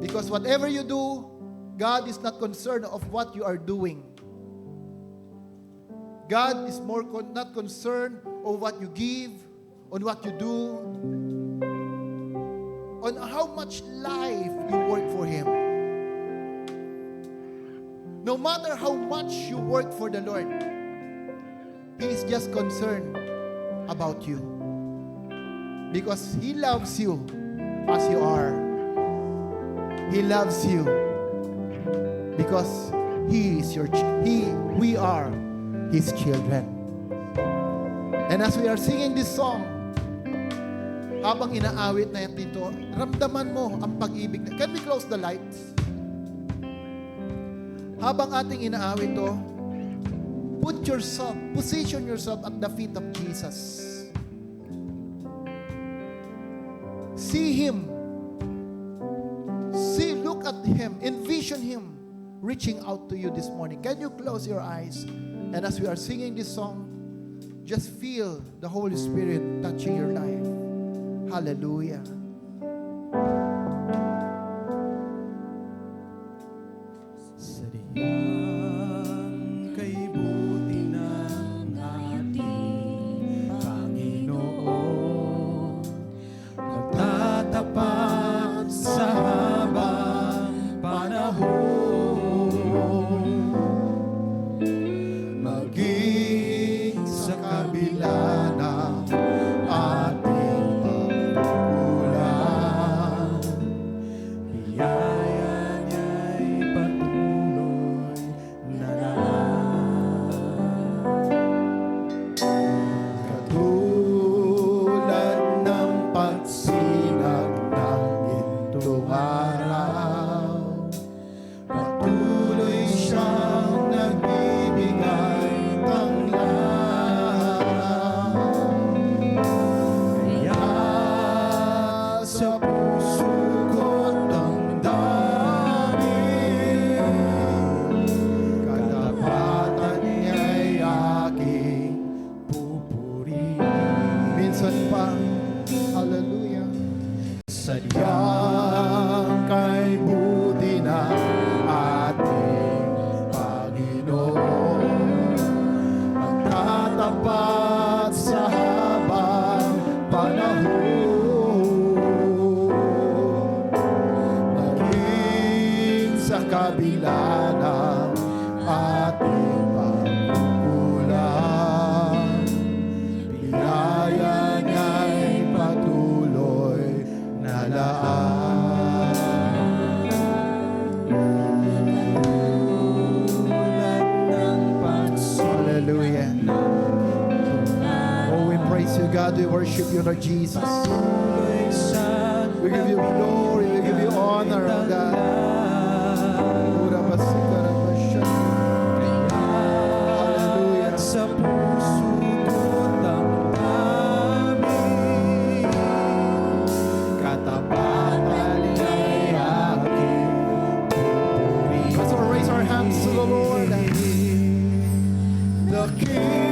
Because whatever you do, God is not concerned of what you are doing. God is not concerned on what you give, on what you do, on how much life you work for Him. No matter how much you work for the Lord, He is just concerned about you. Because He loves you as you are. He loves you because we are His children. And as we are singing this song, habang inaawit na yan dito, ramdaman mo ang pag-ibig. Can we close the lights? Habang ating inaawit to, position yourself at the feet of Jesus. See Him. Look at Him. Envision Him reaching out to you this morning. Can you close your eyes? And as we are singing this song, just feel the Holy Spirit touching your life. Hallelujah. Sadyang kay buti na ating Panginoon, magtatapat sa habang panahon, maging sa kabila ng ating pagkukulang, biyaya niya'y patuloy na laan. Hallelujah. Oh, we praise you, God. We worship you, Lord Jesus. We give you glory. We give you honor, oh God. Hallelujah. Sa puso ko damdamin, katapatan niya'y aking pupurihin. Let's all raise our hands to the Lord. Dakila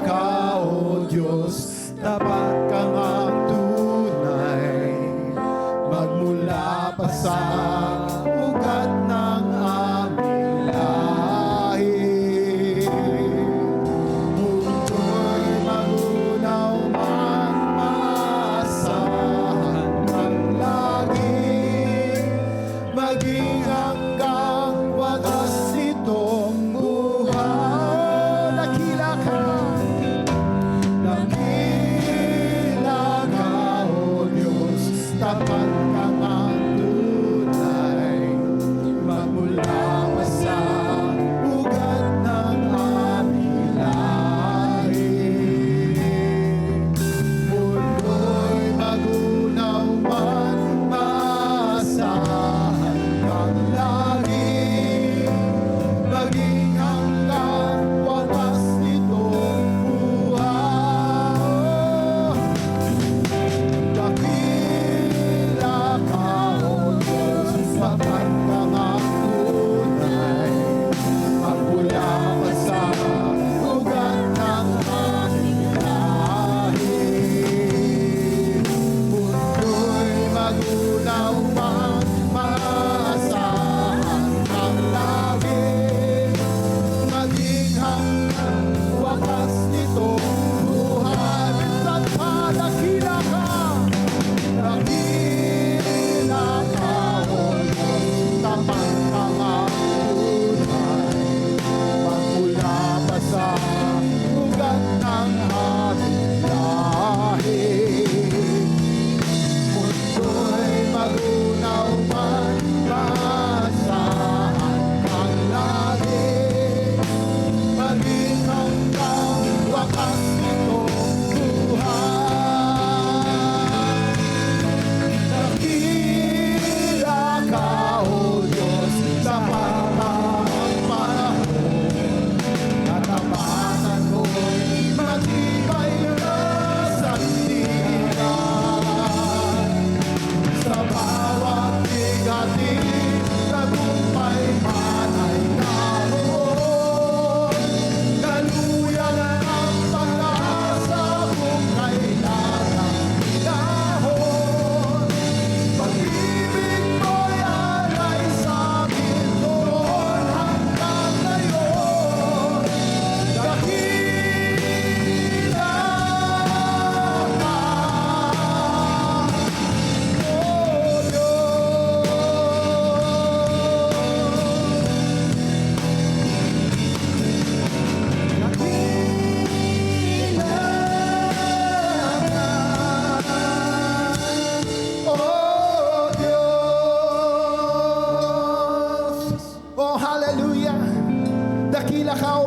ka, O Diyos, tapat kang ang tunay, magmula pa sa ugat ng aming lahi. Mundo'y magunaw man, maasahan ng lagi, maging hanggang wagas itong buhay. Dakila ka, O Diyos, tapat kang ang tunay, magmula pa sa ugat ng aming lahi. Mundo'y magunaw man, maasahan kang lagi,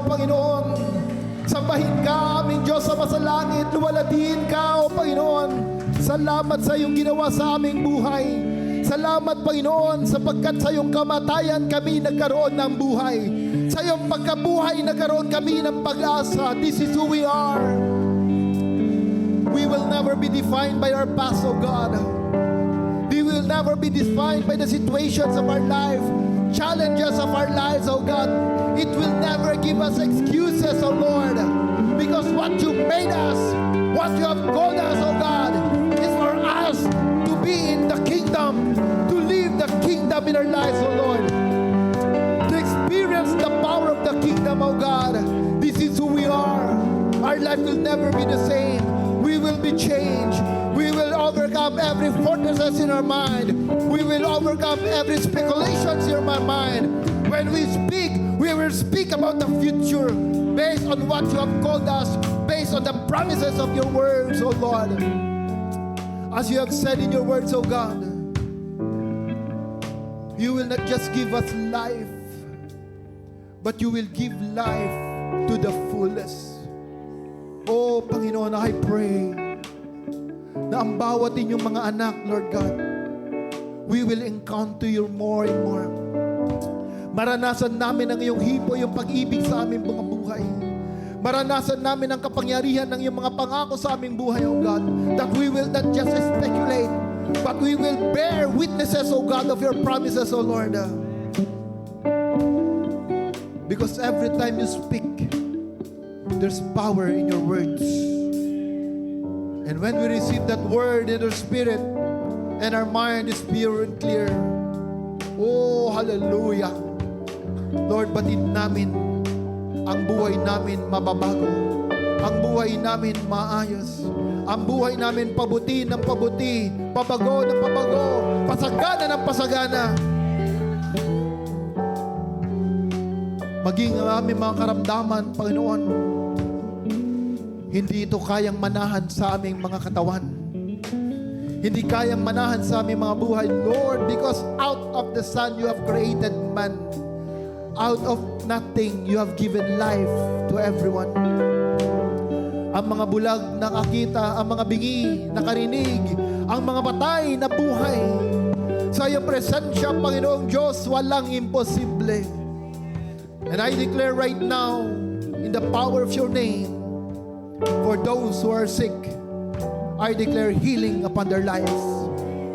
Panginoon. Sambahin ka, aming Diyos sa masalangit. Luwalhatian ka, O Panginoon. Salamat sa iyong ginawa sa aming buhay. Salamat, Panginoon, sapagkat sa iyong kamatayan kami nagkaroon ng buhay. Sa iyong pagkabuhay nagkaroon kami ng pag-asa. This is who we are. We will never be defined by our past, O God. We will never be defined by the situations of our life, challenges of our lives, O God. It will never give us excuses, O Lord, because what you made us, what you have called us, O God, is for us to be in the kingdom, to live the kingdom in our lives, O Lord, to experience the power of the kingdom, O God. This is who we are. Our life will never be the same. We will be changed. We will overcome every fortresses in our mind. We will overcome every speculations in our mind. When we speak, we will speak about the future based on what you have called us, based on the promises of your words, O Lord. As you have said in your words, O God, you will not just give us life, but you will give life to the fullest. Oh, Panginoon, I pray na ang bawat inyong mga anak, Lord God, we will encounter you more and more. Maranasan namin ang iyong hipo, yung pag-ibig sa aming mga buhay. Maranasan namin ang kapangyarihan ng iyong mga pangako sa aming buhay, O God, that we will not just speculate, but we will bear witnesses, O God, of your promises, O Lord. Because every time you speak, there's power in your words. And when we receive that word in our spirit, and our mind is pure and clear, oh, hallelujah. Lord, batid namin ang buhay namin mababago. Ang buhay namin maayos. Ang buhay namin pabuti ng pabuti, pabago ng pabago, pasagana ng pasagana. Maging ang aming mga karamdaman, Panginoon, hindi ito kayang manahan sa aming mga katawan. Hindi kayang manahan sa aming mga buhay, Lord, because out of the sun you have created man. Out of nothing, you have given life to everyone. Ang mga bulag nakakita, ang mga bingi nakarinig, ang mga patay na buhay. Sa iyong presensya, Panginoong Diyos, walang imposible. And I declare right now, in the power of your name, for those who are sick, I declare healing upon their lives.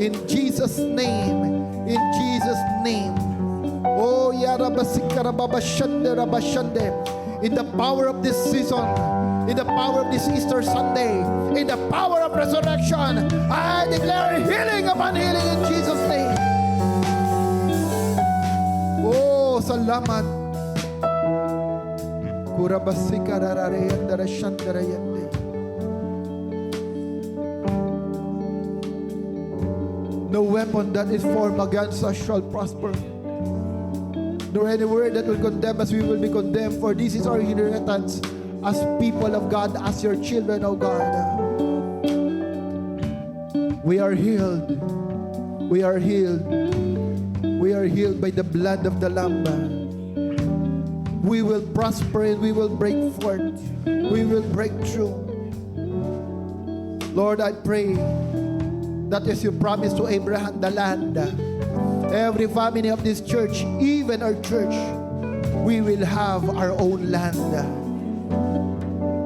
In Jesus' name, in Jesus' name. Oh, in the power of this season, in the power of this Easter Sunday, in the power of resurrection, I declare healing upon healing in Jesus' name. Oh, salamat. No weapon that is formed against us shall prosper, nor any word that will condemn us, we will be condemned. For this is our inheritance as people of God, as your children, O God. We are healed. We are healed. We are healed by the blood of the Lamb. We will prosper and we will break forth. We will break through. Lord, I pray that as you promised to Abraham the land, every family of this church, even our church, we will have our own land.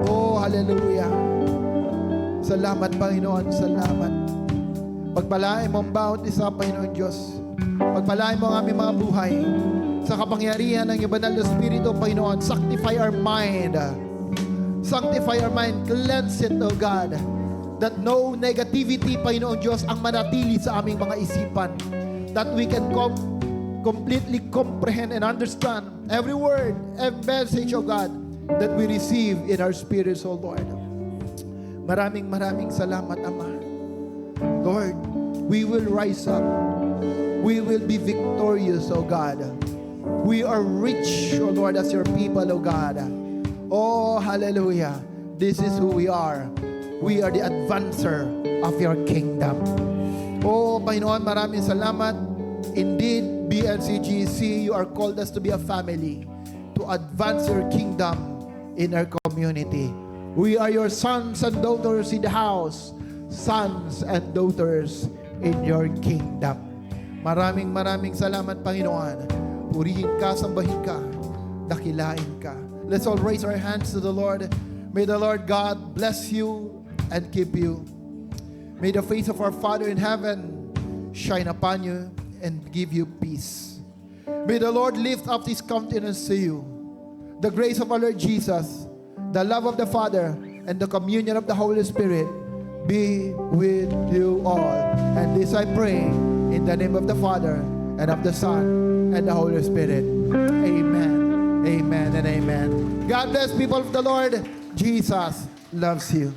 Oh, hallelujah. Salamat, Panginoon. Salamat. Pagpalain mo ang bawat isa, Panginoon Diyos. Pagpalain mo ang aming mga buhay. Sa kapangyarihan ng iyong banal na Espiritu, Panginoon, sanctify our mind. Sanctify our mind. Cleanse it, O God. That no negativity, Panginoon Diyos, ang manatili sa aming mga isipan. That we can completely comprehend and understand every word, every message, O God, that we receive in our spirits, O Lord. Maraming salamat, Ama. Lord, we will rise up. We will be victorious, O God. We are rich, O Lord, as your people, O God. Oh, hallelujah. This is who we are. We are the advancer of your kingdom. Oh, Panginoon, maraming salamat. Indeed, BNCGC, you are called us to be a family, to advance your kingdom in our community. We are your sons and daughters in the house, sons and daughters in your kingdom. Maraming salamat, Panginoon. Purihin ka, sambahin ka, dakilain ka. Let's all raise our hands to the Lord. May the Lord God bless you and keep you. May the face of our Father in heaven shine upon you and give you peace. May the Lord lift up His countenance to you. The grace of our Lord Jesus, the love of the Father, and the communion of the Holy Spirit be with you all. And this I pray in the name of the Father, and of the Son, and the Holy Spirit. Amen. Amen and amen. God bless, people of the Lord. Jesus loves you.